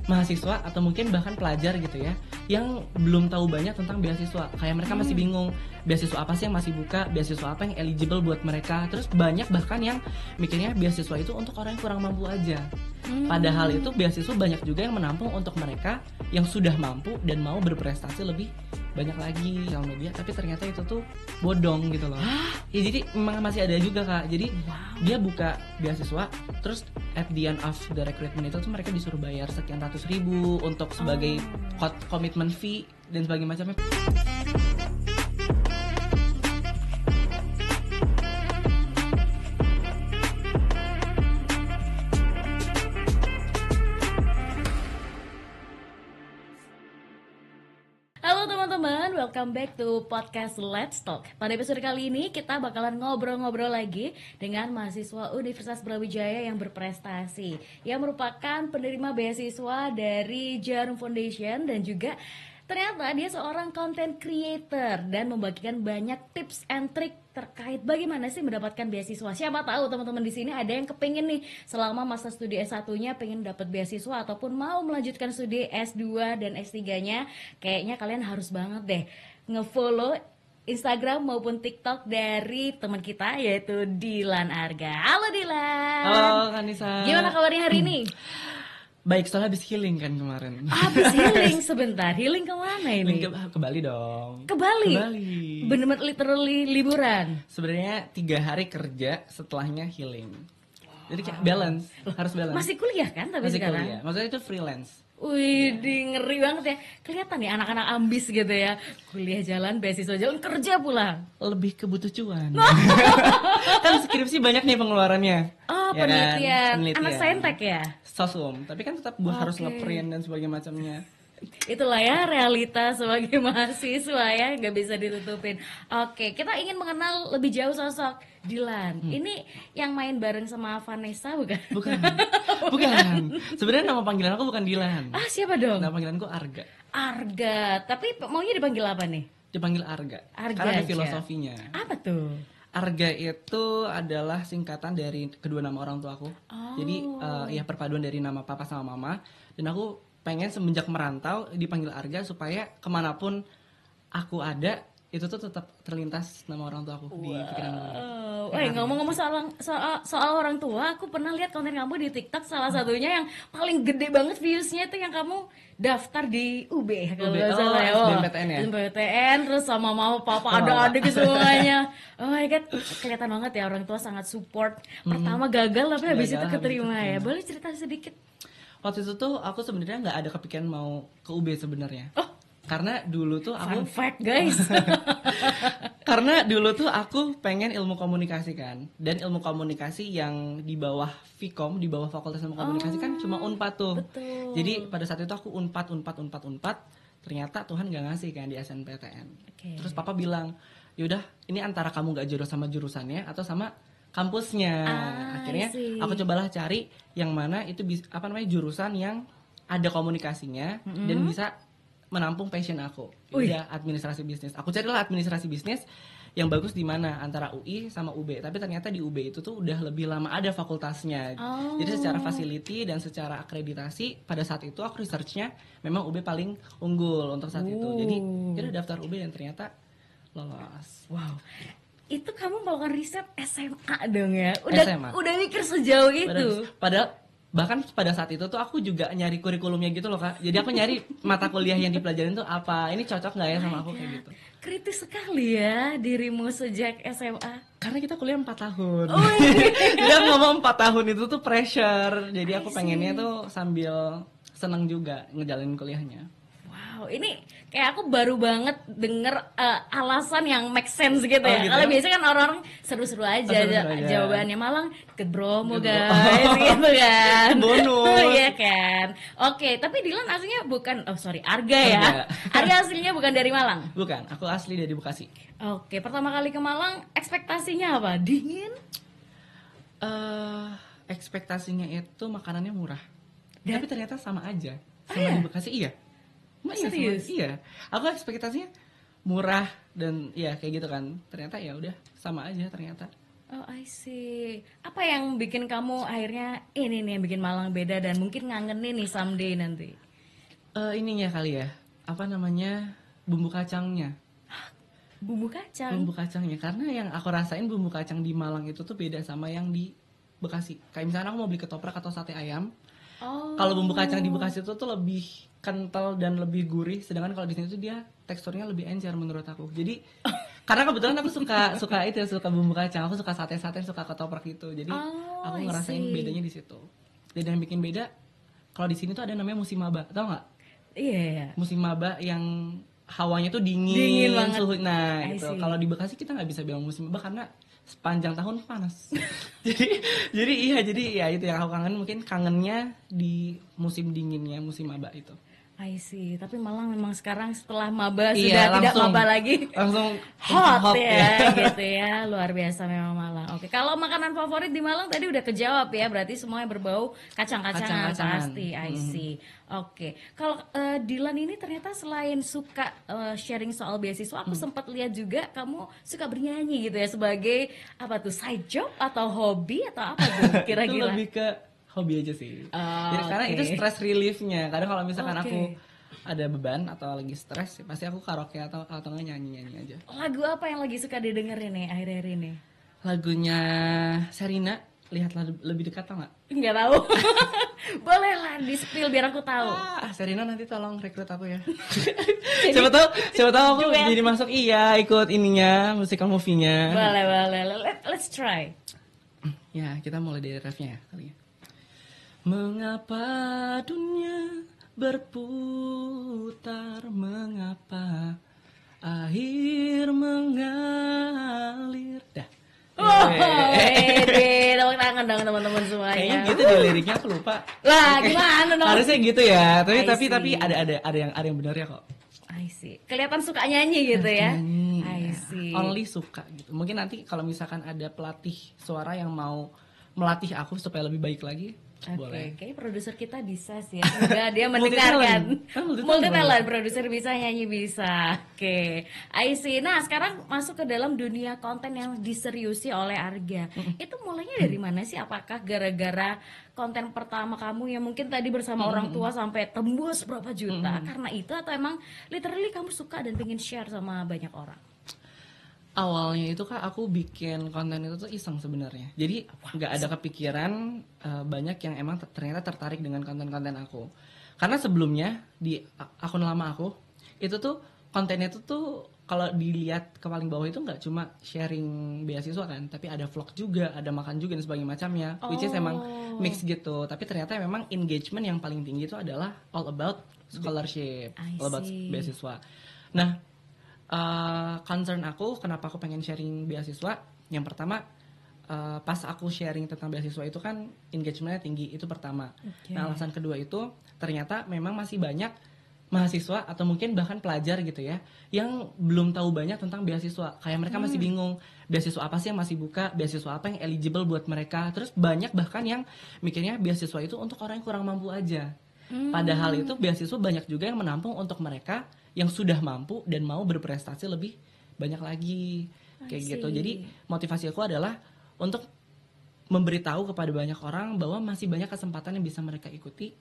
mahasiswa atau mungkin bahkan pelajar gitu ya yang belum tahu banyak tentang beasiswa. Kayak mereka masih bingung beasiswa apa sih yang masih buka, beasiswa apa yang eligible buat mereka. Terus banyak bahkan yang mikirnya beasiswa itu untuk orang yang kurang mampu aja. Padahal itu beasiswa banyak juga yang menampung untuk mereka yang sudah mampu dan mau berprestasi lebih banyak lagi sosial media, tapi ternyata itu tuh bodong gitu loh. Ya jadi memang masih ada juga Kak. Jadi dia buka beasiswa, terus at the end of the recruitment itu tuh mereka disuruh bayar sekian ratus ribu untuk sebagai commitment fee dan sebagainya macamnya. Welcome back to podcast Let's Talk. Pada episode kali ini kita bakalan ngobrol-ngobrol lagi dengan mahasiswa Universitas Brawijaya yang berprestasi, yang merupakan penerima beasiswa dari Jarum Foundation dan juga ternyata dia seorang content creator dan membagikan banyak tips and trik terkait bagaimana sih mendapatkan beasiswa. Siapa tahu teman-teman di sini ada yang kepengen nih selama masa studi S1-nya pengen dapat beasiswa ataupun mau melanjutkan studi S2 dan S3-nya. Kayaknya kalian harus banget deh nge-follow Instagram maupun TikTok dari teman kita yaitu Dilan Arga. Halo Dilan. Halo Kanisa. Gimana kabarnya hari ini? Baik, soalnya habis healing kan kemarin. Habis healing sebentar. Healing kemana ini? Ke Bali dong. Ke Bali? Ke Bali. Bener-bener literally liburan? Sebenarnya 3 hari kerja, setelahnya healing. Jadi kayak balance, harus balance. Masih kuliah kan tapi Masih sekarang? kuliah, maksudnya itu freelance. Wih, ngeri banget ya. Kelihatan nih anak-anak ambis gitu ya. Kuliah jalan, beasiswa jalan, kerja pulang. Lebih ke butuh cuan. Kan skripsi banyak nih pengeluarannya. Oh, ya penelitian. Kan? Anak saintek ya? Sosum, tapi kan tetap gue harus ngeprint dan sebagainya macamnya. Itulah ya realita sebagai mahasiswa ya, nggak bisa ditutupin. Oke, kita ingin mengenal lebih jauh sosok Dilan. Ini yang main bareng sama Vanessa bukan? Bukan. Sebenarnya nama panggilan aku bukan Dilan. Ah, siapa dong? Nama panggilanku Arga. Arga. Tapi maunya dipanggil apa nih? Dipanggil Arga. Arga karena ada aja. filosofinya. Apa tuh? Arga itu adalah singkatan dari kedua nama orang tua aku. Jadi ya perpaduan dari nama papa sama mama. Dan aku pengen semenjak merantau dipanggil Arga supaya kemanapun aku ada itu tuh tetap terlintas nama orang tua aku di pikiran gue. Ngomong-ngomong soal orang tua, aku pernah lihat konten kamu di TikTok, salah satunya yang paling gede banget viewsnya itu yang kamu daftar di UB kalau nggak salah ya. SBMPTN ya. SBMPTN terus sama mama papa adik-adik semuanya. Oh my god, kelihatan banget ya orang tua sangat support. Pertama gagal tapi habis itu keterima ya. Boleh cerita sedikit? Waktu itu tuh aku sebenarnya nggak ada kepikiran mau ke UB sebenarnya. Karena dulu tuh aku fun fact guys. Karena dulu tuh aku pengen ilmu komunikasi kan. Dan ilmu komunikasi yang di bawah Vkom, di bawah Fakultas Ilmu Komunikasi kan cuma Unpad tuh. Betul. Jadi pada saat itu aku Unpad. Ternyata Tuhan gak ngasih kan di SNPTN. Terus papa bilang, yaudah ini antara kamu gak jodoh sama jurusannya atau sama kampusnya. Akhirnya aku cobalah cari yang mana itu jurusan yang ada komunikasinya dan bisa menampung passion aku. Udah administrasi bisnis. Aku carilah administrasi bisnis yang bagus di mana antara UI sama UB. Tapi ternyata di UB itu tuh udah lebih lama ada fakultasnya. Jadi secara facility dan secara akreditasi pada saat itu aku researchnya memang UB paling unggul untuk saat itu. Jadi kita daftar UB dan ternyata lolos. Wow. Itu kamu melakukan riset SMA dong ya? SMA. Udah mikir sejauh itu? Padahal bahkan pada saat itu tuh aku juga nyari kurikulumnya gitu loh Kak. Jadi aku nyari mata kuliah yang dipelajarin tuh apa, ini cocok nggak ya sama aku kayak gitu. Kritis sekali ya dirimu sejak SMA. Karena kita kuliah 4 tahun. Dia ngomong 4 tahun itu tuh pressure. Jadi aku pengennya tuh sambil seneng juga ngejalanin kuliahnya. Wow, ini kayak aku baru banget denger alasan yang make sense gitu ya. Gitu Kalau ya? biasanya kan orang-orang seru-seru aja, jawabannya Malang ke Bromo guys, Oh. gitu kan. Bonus. Iya kan. Oke, tapi Dilan aslinya bukan, Arga ya. Arga aslinya bukan dari Malang. Bukan, aku asli dari Bekasi. Oke, pertama kali ke Malang ekspektasinya apa? Dingin? Ekspektasinya itu makanannya murah. Dan? Tapi ternyata sama aja. Sama di Bekasi iya. Serius? Iya. Aku ekspektasinya murah dan ya kayak gitu kan. Ternyata ya udah sama aja ternyata. Oh, I see. Apa yang bikin kamu akhirnya ini nih yang bikin Malang beda dan mungkin ngangenin nih someday nanti? Ininya kali ya, apa namanya, bumbu kacangnya. Bumbu kacang. Bumbu kacangnya, karena yang aku rasain bumbu kacang di Malang itu tuh beda sama yang di Bekasi. Kayak misalnya aku mau beli ketoprak atau sate ayam, Oh. kalau bumbu kacang di Bekasi itu tuh lebih kental dan lebih gurih, sedangkan kalau di sini tuh dia teksturnya lebih encer menurut aku. Jadi karena kebetulan aku suka bumbu kacang, aku suka sate-sate, suka ketoprak gitu. Jadi aku I ngerasain see. bedanya di situ. Dan yang bikin beda, kalau di sini tuh ada namanya musim maba, tau nggak? Iya. Musim maba yang hawanya tuh dingin Banget. suhu. Nah, I gitu. see. Kalau di Bekasi kita nggak bisa bilang musim maba karena sepanjang tahun panas. jadi ya itu yang aku kangen, mungkin kangennya di musim dinginnya, musim maba itu. I see. Tapi Malang memang sekarang setelah maba Iya, sudah tidak langsung- maba lagi. Langsung Hot ya gitu ya, luar biasa memang Malang. Oke, kalau makanan favorit di Malang tadi udah kejawab ya, berarti semuanya berbau kacang-kacangan Kacang-kacangan. pasti. I see. Oke, kalau Dilan ini ternyata selain suka sharing soal beasiswa, aku sempat lihat juga kamu suka bernyanyi gitu ya, sebagai apa tuh, side job atau hobi atau apa tuh Itu kira-kira? lebih ke hobi aja sih. Oh, Jadi, karena oke. itu stress reliefnya. Kadang kalau misalkan Oke. aku ada beban atau lagi stres, pasti aku karaoke atau nggak nyanyi aja. Lagu apa yang lagi suka didengerin nih akhir-akhir ini? Lagunya Sherina, lihatlah lebih dekat, tau nggak? Nggak tahu. Boleh lah di spill biar aku tahu. Sherina nanti tolong rekrut aku ya. siapa tahu aku Juga. jadi masuk ikut ininya, musical movie-nya. Boleh. Let's try. Ya, kita mulai dari refnya ya kali ya. Mengapa dunia berputar, mengapa air mengalir. Dah. Tepuk tangan dong teman-teman semuanya. Kayaknya gitu deh liriknya, aku lupa. Lah, gimana dong? Harusnya gitu ya. I Tapi see. ada yang benar ya kok. I see. Kelihatan suka nyanyi gitu ya. Nyanyi, I ya. see. Only suka gitu. Mungkin nanti kalau misalkan ada pelatih suara yang mau melatih aku supaya lebih baik lagi, boleh. Oke, kayaknya produser kita bisa sih ya. Semoga dia mendengarkan. Multi talent, produser bisa, nyanyi bisa. Oke, I see. Nah, sekarang masuk ke dalam dunia konten yang diseriusi oleh Arga. Itu mulainya dari mana sih? Apakah gara-gara konten pertama kamu yang mungkin tadi bersama orang tua sampai tembus berapa juta? Karena itu atau emang literally kamu suka dan pengen share sama banyak orang? Awalnya itu Kak, aku bikin konten itu tuh iseng sebenarnya. Jadi nggak ada kepikiran banyak yang emang ternyata tertarik dengan konten-konten aku. Karena sebelumnya di akun lama aku itu tuh kontennya itu tuh kalau dilihat ke paling bawah itu nggak cuma sharing beasiswa kan, tapi ada vlog juga, ada makan juga dan sebagainya macamnya. Which is emang mix gitu. Tapi ternyata memang engagement yang paling tinggi itu adalah all about scholarship, I all about see. beasiswa. Nah, concern aku kenapa aku pengen sharing beasiswa, yang pertama pas aku sharing tentang beasiswa itu kan engagementnya tinggi, itu pertama. Oke. Nah, alasan kedua itu ternyata memang masih banyak mahasiswa atau mungkin bahkan pelajar gitu ya yang belum tahu banyak tentang beasiswa. Kayak mereka masih bingung beasiswa apa sih yang masih buka, beasiswa apa yang eligible buat mereka. Terus banyak bahkan yang mikirnya beasiswa itu untuk orang yang kurang mampu aja. Padahal itu beasiswa banyak juga yang menampung untuk mereka yang sudah mampu dan mau berprestasi lebih banyak lagi kayak gitu. Jadi motivasi aku adalah untuk memberitahu kepada banyak orang bahwa masih banyak kesempatan yang bisa mereka ikuti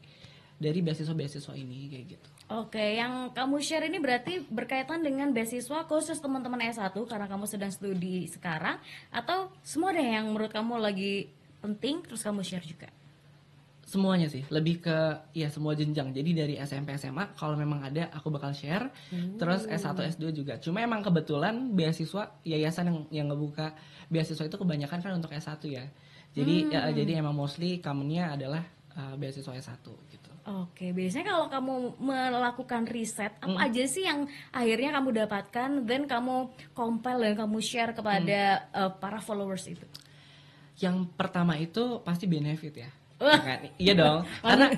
dari beasiswa-beasiswa ini kayak gitu. Oke, yang kamu share ini berarti berkaitan dengan beasiswa khusus teman-teman S1 karena kamu sedang studi sekarang, atau semua deh yang menurut kamu lagi penting terus kamu share juga? Semuanya sih, lebih ke ya semua jenjang. Jadi dari SMP SMA kalau memang ada aku bakal share. Terus S1 S2 juga. Cuma emang kebetulan beasiswa yayasan yang ngebuka beasiswa itu kebanyakan kan untuk S1 ya. Jadi jadi emang mostly common-nya adalah beasiswa S1 gitu. Oke, biasanya kalau kamu melakukan riset, apa aja sih yang akhirnya kamu dapatkan, then kamu compile dan kamu share kepada para followers itu? Yang pertama itu pasti benefit ya. Wah. Kan? Iya dong. Karena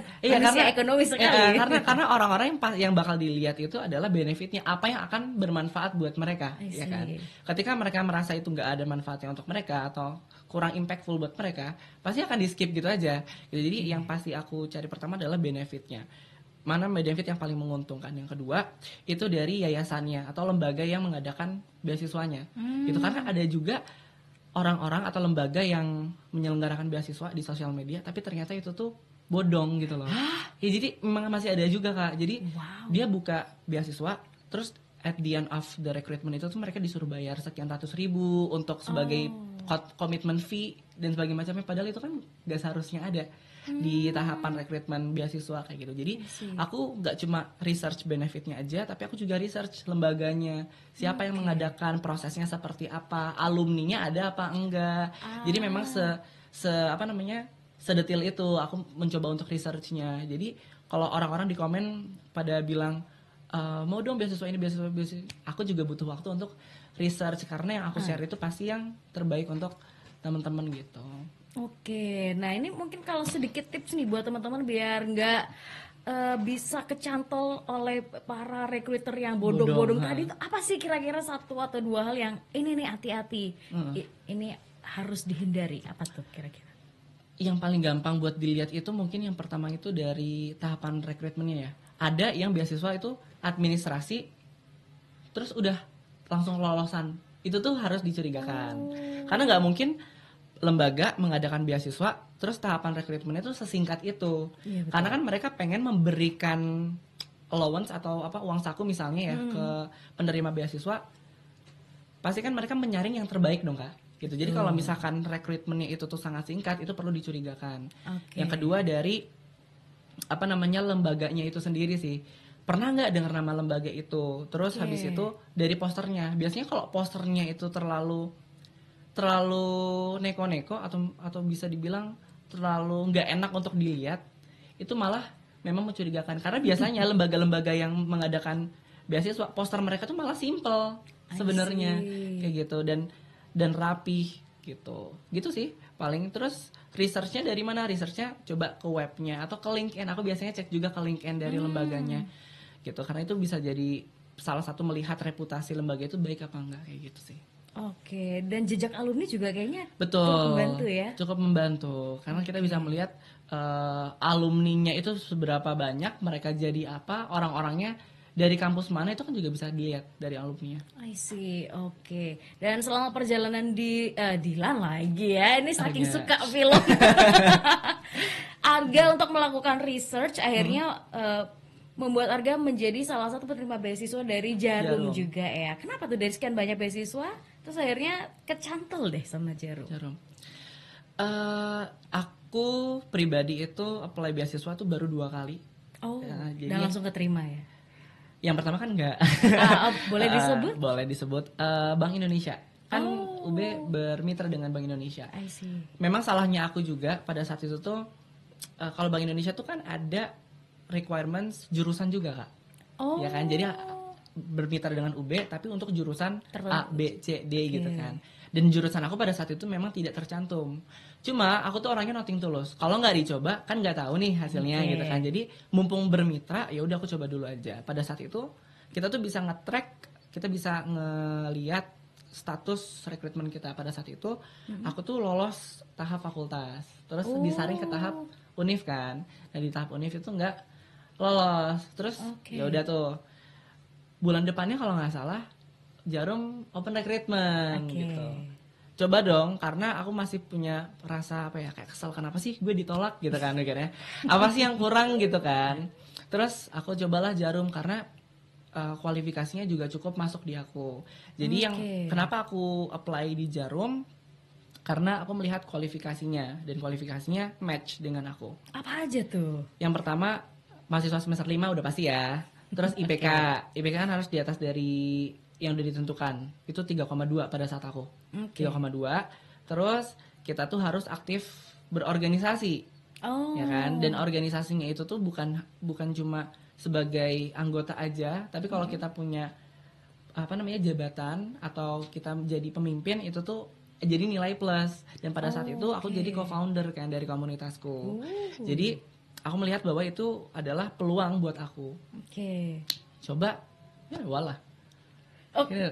ekonomis sekali. karena orang-orang yang bakal dilihat itu adalah benefitnya, apa yang akan bermanfaat buat mereka, I ya see. kan. Ketika mereka merasa itu nggak ada manfaatnya untuk mereka atau kurang impactful buat mereka, pasti akan di skip gitu aja. Jadi yang pasti aku cari pertama adalah benefitnya. Mana benefit yang paling menguntungkan. Yang kedua itu dari yayasannya atau lembaga yang mengadakan beasiswanya. Itu karena ada juga orang-orang atau lembaga yang menyelenggarakan beasiswa di sosial media, tapi ternyata itu tuh bodong gitu loh. Ya jadi memang masih ada juga Kak. Jadi dia buka beasiswa, terus at the end of the recruitment itu tuh mereka disuruh bayar sekian ratus ribu untuk sebagai commitment fee dan sebagainya macamnya. Padahal itu kan gak seharusnya ada di tahapan rekrutmen beasiswa kayak gitu. Jadi aku nggak cuma research benefitnya aja, tapi aku juga research lembaganya, siapa yang mengadakan, prosesnya seperti apa, alumninya ada apa enggak. Jadi memang sedetil itu aku mencoba untuk researchnya. Jadi kalau orang-orang di komen pada bilang mau dong beasiswa ini, beasiswa, aku juga butuh waktu untuk research karena yang aku share itu pasti yang terbaik untuk teman-teman gitu. Oke, nah ini mungkin kalau sedikit tips nih buat teman-teman biar nggak bisa kecantol oleh para recruiter yang bodong-bodong tadi, itu apa sih kira-kira 1 atau 2 hal yang ini nih hati-hati, ini harus dihindari, apa tuh kira-kira? Yang paling gampang buat dilihat itu mungkin yang pertama itu dari tahapan rekrutmennya ya. Ada yang beasiswa itu administrasi, terus udah langsung lolosan, itu tuh harus dicurigakan, karena nggak mungkin lembaga mengadakan beasiswa terus tahapan rekrutmennya itu sesingkat itu. Karena kan mereka pengen memberikan allowance atau uang saku misalnya ya ke penerima beasiswa, pasti kan mereka menyaring yang terbaik dong Kak gitu. Jadi kalau misalkan rekrutmennya itu tuh sangat singkat, itu perlu dicurigakan. Yang kedua dari lembaganya itu sendiri sih, pernah nggak dengar nama lembaga itu. Terus habis itu dari posternya, biasanya kalau posternya itu terlalu neko-neko atau bisa dibilang terlalu nggak enak untuk dilihat, itu malah memang mencurigakan. Karena biasanya lembaga-lembaga yang mengadakan beasiswa, poster mereka tuh malah simple sebenarnya kayak gitu dan rapih gitu sih paling. Terus researchnya dari mana? Researchnya coba ke webnya atau ke LinkedIn. Aku biasanya cek juga ke LinkedIn dari lembaganya gitu, karena itu bisa jadi salah satu melihat reputasi lembaga itu baik apa enggak kayak gitu sih. Oke, dan jejak alumni juga kayaknya cukup membantu ya? Cukup membantu, karena kita bisa melihat alumninya itu seberapa banyak, mereka jadi apa, orang-orangnya dari kampus mana, itu kan juga bisa dilihat dari alumninya. I see, oke. Dan selama perjalanan di Dilan lagi ya, ini saking suka film. Arga untuk melakukan research akhirnya membuat Arga menjadi salah satu penerima beasiswa dari Jarum juga ya. Kenapa tuh dari sekian banyak beasiswa, terus akhirnya kecantol deh sama Jarum? Aku pribadi itu apply beasiswa tuh baru 2 kali. Dan langsung keterima ya? Yang pertama kan enggak. Boleh disebut? Boleh disebut. Bank Indonesia. Kan UB bermitra dengan Bank Indonesia. I see. Memang salahnya aku juga pada saat itu tuh, kalau Bank Indonesia tuh kan ada requirements jurusan juga Kak. Ya kan, jadi bermitra dengan UB tapi untuk jurusan A, B, C, D gitu kan. Dan jurusan aku pada saat itu memang tidak tercantum. Cuma aku tuh orangnya nothing tulus. Kalau nggak dicoba kan nggak tahu nih hasilnya gitu kan. Jadi mumpung bermitra, ya udah aku coba dulu aja. Pada saat itu kita tuh bisa nge-track, kita bisa ngelihat status rekrutmen kita. Pada saat itu aku tuh lolos tahap fakultas, terus disaring ke tahap univ kan. Nah di tahap univ itu nggak lolos. Terus ya udah tuh bulan depannya kalau nggak salah Jarum open recruitment gitu. Coba dong, karena aku masih punya rasa kayak kesel, kenapa sih gue ditolak gitu kan mikirnya. Apa sih yang kurang gitu kan. Terus aku cobalah Jarum karena kualifikasinya juga cukup masuk di aku. Jadi yang kenapa aku apply di Jarum, karena aku melihat kualifikasinya, dan kualifikasinya match dengan aku. Apa aja tuh? Yang pertama, mahasiswa semester 5 udah pasti ya. Terus IPK kan harus di atas dari yang udah ditentukan. Itu 3,2 pada saat aku. 3,2. Terus kita tuh harus aktif berorganisasi. Ya kan? Dan organisasinya itu tuh bukan cuma sebagai anggota aja, tapi kalau kita punya jabatan atau kita jadi pemimpin, itu tuh jadi nilai plus. Dan pada saat itu aku jadi co-founder kan dari komunitasku. Jadi aku melihat bahwa itu adalah peluang buat aku. Coba, ya walah.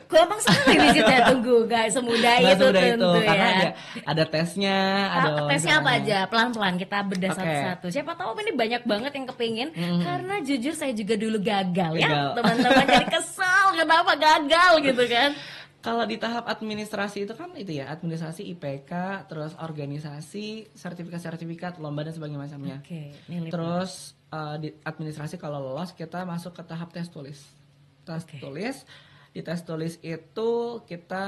Gampang sekali visitnya, tunggu guys, semudah itu tentu ya. Karena ada tesnya, tesnya apa aja, pelan-pelan kita bedah satu-satu. Siapa tahu ini banyak banget yang kepingin, karena jujur saya juga dulu gagal ya teman-teman. Jadi kesal kenapa gagal gitu kan. Kalau di tahap administrasi itu kan itu ya, administrasi IPK, terus organisasi, sertifikat, lomba dan sebagainya macamnya. Terus di administrasi kalau lolos kita masuk ke tahap tes tulis. Tulis. Di tes tulis itu kita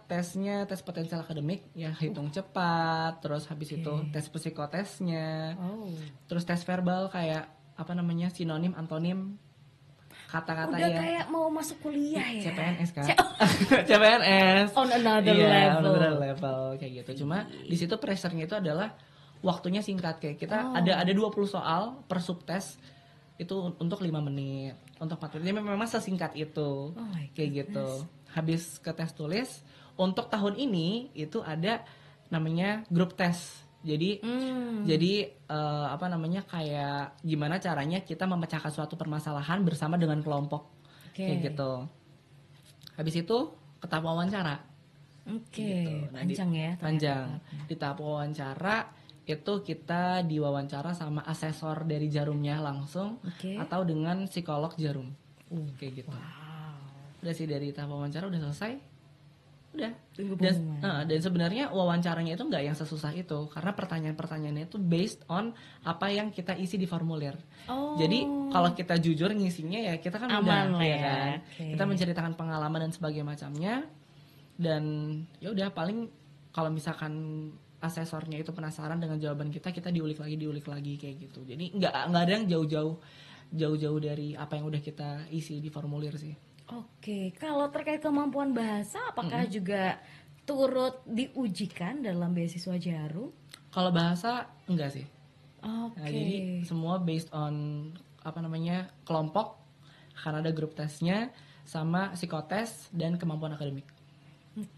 tesnya tes potensial akademik ya, hitung cepat, terus habis itu tes psikotesnya. Terus tes verbal kayak apa namanya, sinonim, antonim, kata-kata udah ya. Kayak mau masuk kuliah ya. CPNS kan. CPNS. On another level. On another level kayak gitu. Cuma di situ pressure-nya itu adalah waktunya singkat, kayak kita ada 20 soal per subtes itu untuk 5 menit, untuk 4 menit. Memang sesingkat itu. Kayak gitu. Habis ke tes tulis, untuk tahun ini itu ada namanya grup tes. Jadi apa namanya, kayak gimana caranya kita memecahkan suatu permasalahan bersama dengan kelompok. Kayak gitu. Habis itu ke tahap wawancara. Gitu. Nah, panjang. Di tahap wawancara itu kita diwawancara sama asesor dari Jarumnya langsung atau dengan psikolog Jarum. Kayak gitu. Udah sih, dari tahap wawancara udah selesai. Udah. Dan sebenarnya wawancaranya itu nggak yang sesusah itu, karena pertanyaan-pertanyaannya itu based on apa yang kita isi di formulir. Jadi kalau kita jujur ngisinya ya kita kan aman udah ya kan. Kita menceritakan pengalaman dan sebagainya macamnya. Dan ya udah, paling kalau misalkan asesornya itu penasaran dengan jawaban kita diulik lagi kayak gitu. Jadi nggak ada yang jauh-jauh dari apa yang udah kita isi di formulir sih. Kalau terkait kemampuan bahasa, apakah juga turut diujikan dalam beasiswa Jarum? Kalau bahasa enggak sih. Nah, jadi semua based on apa namanya, kelompok, karena ada grup tesnya sama psikotes dan kemampuan akademik.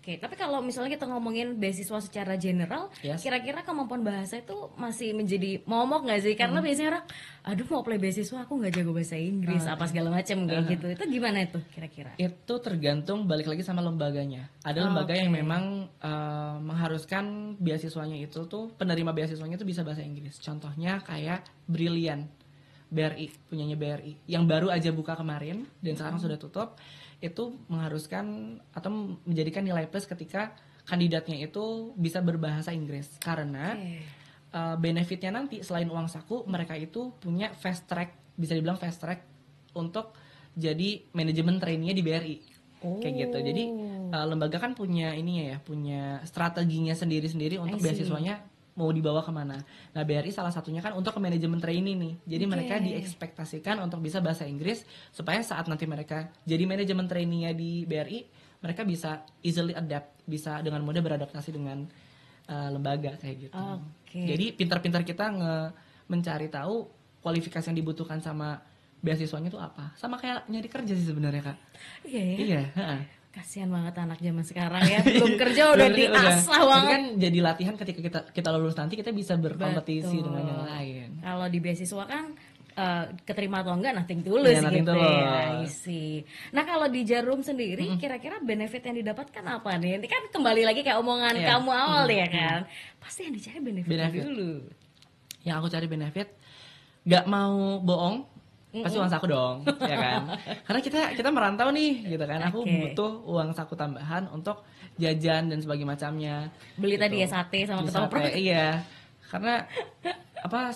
Tapi kalau misalnya kita ngomongin beasiswa secara general, kira-kira kemampuan bahasa itu masih menjadi momok nggak sih? Karena biasanya orang, aduh mau apply beasiswa aku nggak jago bahasa Inggris, apa segala macam kayak gitu. Itu gimana itu kira-kira? Itu tergantung, balik lagi sama lembaganya. Ada lembaga yang memang mengharuskan beasiswanya itu tuh, penerima beasiswanya itu bisa bahasa Inggris. Contohnya kayak Brilliant, BRI, punyanya BRI, yang baru aja buka kemarin dan sekarang sudah tutup. Itu mengharuskan atau menjadikan nilai plus ketika kandidatnya itu bisa berbahasa Inggris, karena benefitnya nanti selain uang saku, mereka itu punya fast track, bisa dibilang fast track untuk jadi manajemen trainee di BRI. Kayak gitu. Jadi lembaga kan punya ininya ya, punya strateginya sendiri-sendiri untuk beasiswanya mau dibawa kemana. Nah, BRI salah satunya kan untuk ke manajemen trainee nih. Jadi mereka diekspektasikan untuk bisa bahasa Inggris supaya saat nanti mereka jadi manajemen trainee-nya di BRI, mereka bisa easily adapt, bisa dengan mudah beradaptasi dengan lembaga kayak gitu. Jadi pintar-pintar kita mencari tahu kualifikasi yang dibutuhkan sama beasiswanya itu apa. Sama kayak nyari kerja sih sebenarnya, Kak. Iya. Kasihan banget anak zaman sekarang ya, belum kerja udah diasah banget. Kan jadi latihan ketika kita lulus nanti kita bisa berkompetisi dengan yang lain. Kalau di beasiswa kan keterima atau enggak nothing tulus gitu ya. Nah, kalau di Jarum sendiri kira-kira benefit yang didapatkan apa nih? Ini kan kembali lagi kayak omongan kamu awal ya kan. Pasti yang dicari benefit dulu. Yang aku cari benefit, gak mau bohong, pasti uang saku dong, ya kan? Karena kita merantau nih, gitu kan? Aku butuh uang saku tambahan untuk jajan dan sebagainya macamnya. Beli gitu. Tadi ya sate sama ketoprak. Iya, karena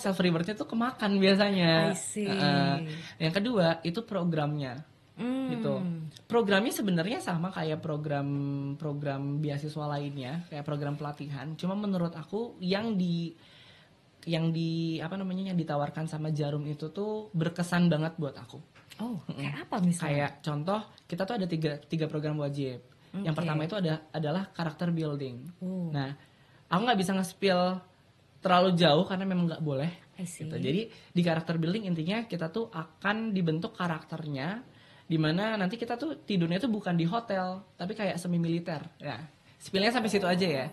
self rewardnya tuh kemakan biasanya. Yang kedua itu programnya, gitu. Programnya sebenarnya sama kayak program beasiswa lainnya, kayak program pelatihan. Cuma menurut aku yang ditawarkan sama Jarum itu tuh berkesan banget buat aku. Kayak apa misalnya? Kayak contoh, kita tuh ada tiga program wajib. Yang pertama itu adalah karakter building. Nah, aku nggak bisa nge-spill terlalu jauh karena memang nggak boleh. Gitu. Jadi di karakter building intinya kita tuh akan dibentuk karakternya, dimana nanti kita tuh tidurnya tuh bukan di hotel, tapi kayak semi militer. Ya. Spillnya sampai situ aja ya.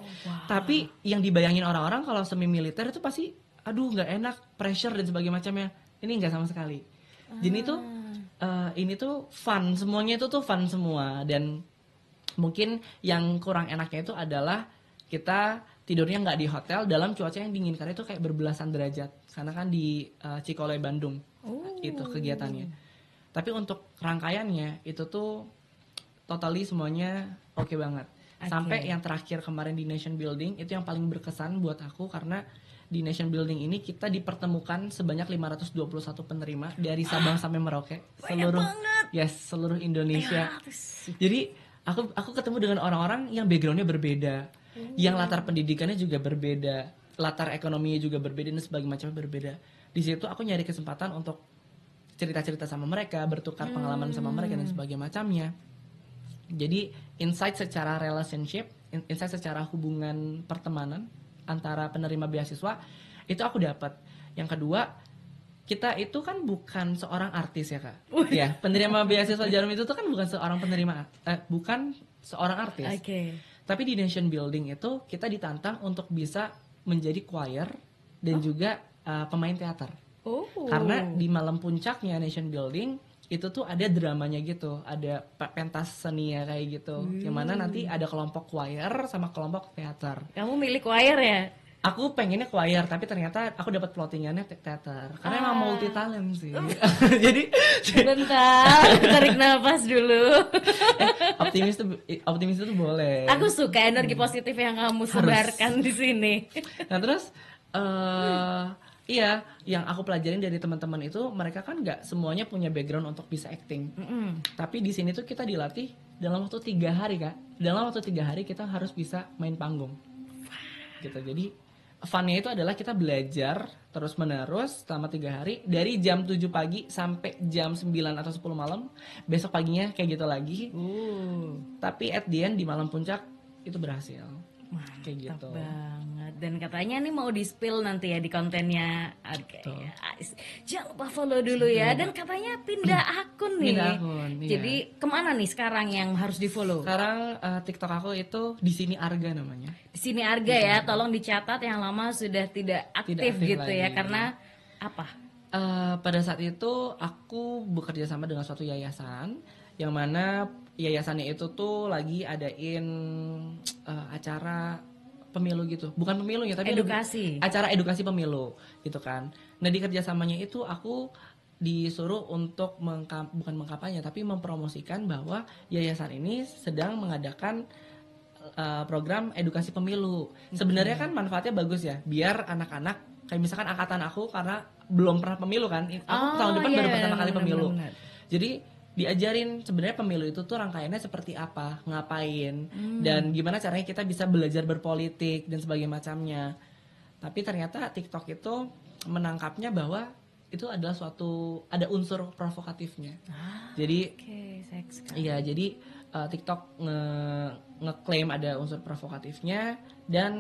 Tapi yang dibayangin orang-orang kalau semi militer itu pasti, aduh nggak enak, pressure dan sebagainya macamnya. Ini nggak sama sekali. Jadi ini tuh fun, semuanya itu tuh fun semua. Dan mungkin yang kurang enaknya itu adalah kita tidurnya nggak di hotel dalam cuaca yang dingin, karena itu kayak berbelasan derajat. Karena kan di Cikole Bandung itu kegiatannya. Tapi untuk rangkaiannya itu tuh totally semuanya oke banget. Sampai yang terakhir kemarin di Nation Building itu yang paling berkesan buat aku, karena di Nation Building ini kita dipertemukan sebanyak 521 penerima dari Sabang sampai Merauke, seluruh Indonesia. Jadi aku ketemu dengan orang-orang yang backgroundnya berbeda, yang latar pendidikannya juga berbeda, latar ekonominya juga berbeda, dan sebagainya macamnya berbeda. Di situ aku nyari kesempatan untuk cerita-cerita sama mereka, bertukar pengalaman sama mereka dan sebagainya macamnya. Jadi insight secara relationship, insight secara hubungan pertemanan antara penerima beasiswa itu aku dapat. Yang kedua, kita itu kan bukan seorang artis ya Kak. Ya, penerima beasiswa Jarum itu tuh kan bukan seorang artis. Tapi di Nation Building itu kita ditantang untuk bisa menjadi choir dan juga pemain teater. Karena di malam puncaknya Nation Building itu tuh ada dramanya gitu, ada pentas seni ya kayak gitu, yang mana nanti ada kelompok choir sama kelompok teater. Kamu milih choir ya? Aku pengennya choir, tapi ternyata aku dapat plottingannya teater, karena emang multi talent sih. Jadi bentar, tarik nafas dulu. Optimis itu boleh. Aku suka energi positif yang kamu sebarkan di sini. Nah terus iya, yang aku pelajarin dari teman-teman itu, mereka kan nggak semuanya punya background untuk bisa acting. Tapi di sini tuh kita dilatih dalam waktu 3 hari Kak. Dalam waktu 3 hari kita harus bisa main panggung. Gitu. Jadi funnya itu adalah kita belajar terus menerus selama 3 hari, dari jam 7 pagi sampai jam 9 atau 10 malam. Besok paginya kayak gitu lagi. Tapi at the end di malam puncak itu berhasil. Kayak gitu banget. Dan katanya nih mau di-spill nanti ya di kontennya. Jangan lupa follow dulu ya. Dan katanya pindah akun nih. Jadi kemana nih sekarang yang harus di-follow? Sekarang TikTok aku itu di sini Arga namanya. Di sini Arga ya. Tolong dicatat, yang lama sudah tidak aktif gitu lagi. Ya. Karena apa? Pada saat itu aku bekerja sama dengan suatu yayasan, yang mana yayasannya itu tuh lagi adain acara pemilu gitu, bukan pemilu ya, tapi acara edukasi pemilu gitu kan. Nah di kerjasamanya itu aku disuruh untuk bukan mengkampanye, tapi mempromosikan bahwa yayasan ini sedang mengadakan program edukasi pemilu. Sebenarnya kan manfaatnya bagus ya, biar anak-anak kayak misalkan angkatan aku, karena belum pernah pemilu kan, aku tahun depan baru pertama kali pemilu. Jadi diajarin sebenarnya pemilu itu tuh rangkaiannya seperti apa, ngapain, dan gimana caranya kita bisa belajar berpolitik dan sebagainya macamnya. Tapi ternyata TikTok itu menangkapnya bahwa itu adalah ada unsur provokatifnya. Jadi iya, jadi TikTok ngeklaim ada unsur provokatifnya, dan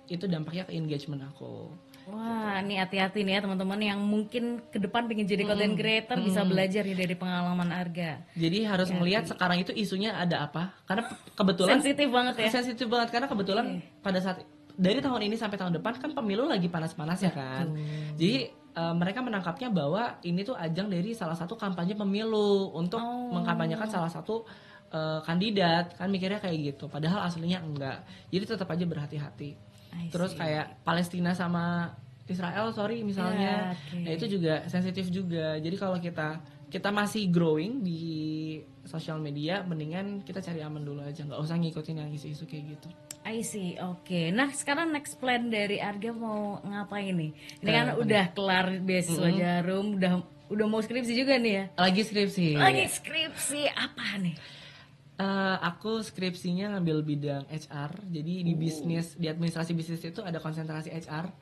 itu dampaknya ke engagement aku. Wah, ini hati-hati nih ya teman-teman yang mungkin ke depan pengen jadi content creator, bisa belajar nih dari pengalaman Arga. Jadi harus melihat sekarang itu isunya ada apa, karena kebetulan sensitif banget ya. Sensitif banget karena kebetulan pada saat dari tahun ini sampai tahun depan kan pemilu lagi panas-panas ya kan. Jadi mereka menangkapnya bahwa ini tuh ajang dari salah satu kampanye pemilu untuk mengkampanyekan salah satu kandidat, kan mikirnya kayak gitu. Padahal aslinya enggak. Jadi tetap aja berhati-hati. Terus kayak Palestina sama Israel misalnya, nah itu juga sensitif juga. Jadi kalau kita masih growing di sosial media, mendingan kita cari aman dulu aja, nggak usah ngikutin yang isu-isu kayak gitu. I see, oke. Nah sekarang next plan dari Arga mau ngapain nih? Ini kan udah kelar beasiswa Jarum, udah mau skripsi juga nih ya? Lagi skripsi, apa nih? Aku skripsinya ngambil bidang HR. Jadi di bisnis, di administrasi bisnis itu ada konsentrasi HR.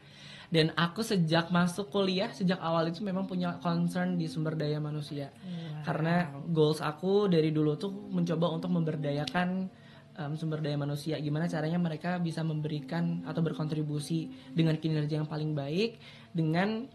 Dan aku sejak masuk kuliah, sejak awal itu memang punya concern di sumber daya manusia. Karena goals aku dari dulu tuh mencoba untuk memberdayakan sumber daya manusia. Gimana caranya mereka bisa memberikan atau berkontribusi dengan kinerja yang paling baik, dengan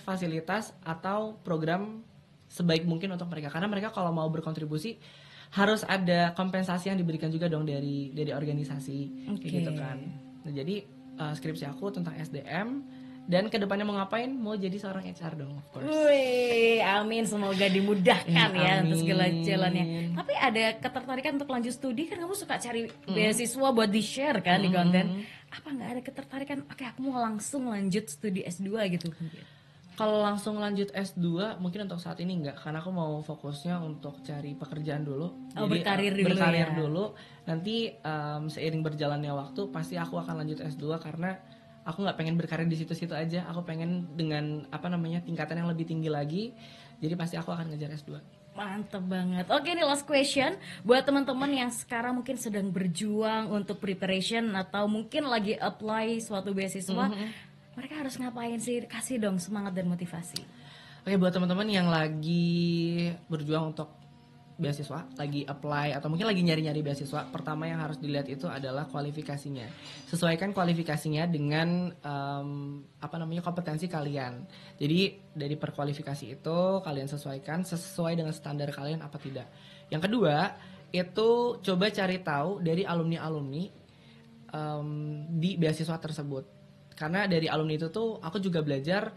fasilitas atau program sebaik mungkin untuk mereka. Karena mereka kalau mau berkontribusi harus ada kompensasi yang diberikan juga dong dari organisasi, kayak gitu kan. Nah jadi skripsi aku tentang SDM, dan kedepannya mau ngapain? Mau jadi seorang HR dong, of course. Wih, amin, semoga dimudahkan ya untuk segala jalannya. Tapi ada ketertarikan untuk lanjut studi, kan kamu suka cari beasiswa buat di-share kan di konten. Apa nggak ada ketertarikan? Oke, aku mau langsung lanjut studi S2 gitu? Kalau langsung lanjut S2 mungkin untuk saat ini enggak, karena aku mau fokusnya untuk cari pekerjaan dulu. Oh, Jadi berkarir dulu. Nanti seiring berjalannya waktu pasti aku akan lanjut S2 karena aku nggak pengen berkarir di situ-situ aja. Aku pengen dengan tingkatan yang lebih tinggi lagi. Jadi pasti aku akan ngejar S2. Mantep banget. Oke, ini last question buat teman-teman yang sekarang mungkin sedang berjuang untuk preparation atau mungkin lagi apply suatu beasiswa. Mereka harus ngapain sih? Kasih dong semangat dan motivasi. Oke, buat teman-teman yang lagi berjuang untuk beasiswa, lagi apply atau mungkin lagi nyari-nyari beasiswa, pertama yang harus dilihat itu adalah kualifikasinya. Sesuaikan kualifikasinya dengan kompetensi kalian. Jadi dari perkualifikasi itu kalian sesuaikan sesuai dengan standar kalian apa tidak. Yang kedua itu coba cari tahu dari alumni-alumni di beasiswa tersebut. Karena dari alumni itu tuh aku juga belajar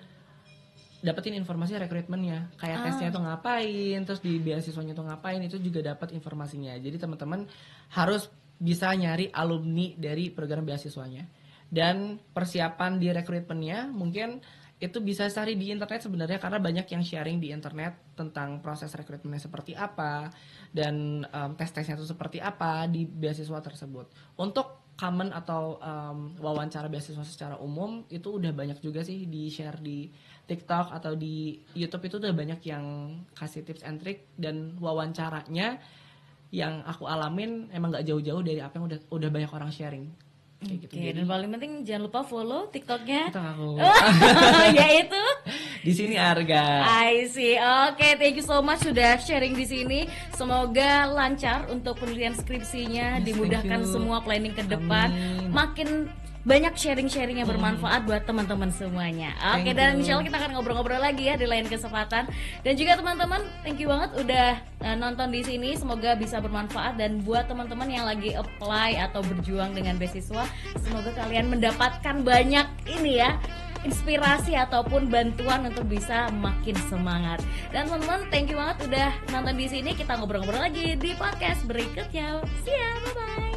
dapetin informasi rekrutmennya, kayak tesnya itu ngapain, terus di beasiswanya itu ngapain, itu juga dapat informasinya. Jadi teman-teman harus bisa nyari alumni dari program beasiswanya. Dan persiapan di rekrutmennya mungkin itu bisa cari di internet sebenarnya, karena banyak yang sharing di internet tentang proses rekrutmennya seperti apa dan tes-tesnya itu seperti apa di beasiswa tersebut. Untuk common atau wawancara beasiswa secara umum itu udah banyak juga sih di share di TikTok atau di YouTube, itu udah banyak yang kasih tips and trick, dan wawancaranya yang aku alamin emang nggak jauh-jauh dari apa yang udah banyak orang sharing. Kayak gitu. Jadi, dan paling penting jangan lupa follow TikToknya. TikTok aku. Yaitu di sini Arga. I see. Oke, thank you so much sudah sharing di sini. Semoga lancar untuk penelitian skripsinya, dimudahkan semua planning ke depan. Amin. Makin banyak sharing-sharing yang bermanfaat buat teman-teman semuanya. Oke, dan insya Allah kita akan ngobrol-ngobrol lagi ya di lain kesempatan. Dan juga teman-teman, thank you banget udah nonton di sini. Semoga bisa bermanfaat, dan buat teman-teman yang lagi apply atau berjuang dengan beasiswa, semoga kalian mendapatkan banyak ini ya, inspirasi ataupun bantuan untuk bisa makin semangat. Dan teman-teman, thank you banget udah nonton di sini. Kita ngobrol-ngobrol lagi di podcast berikutnya. See ya, bye-bye.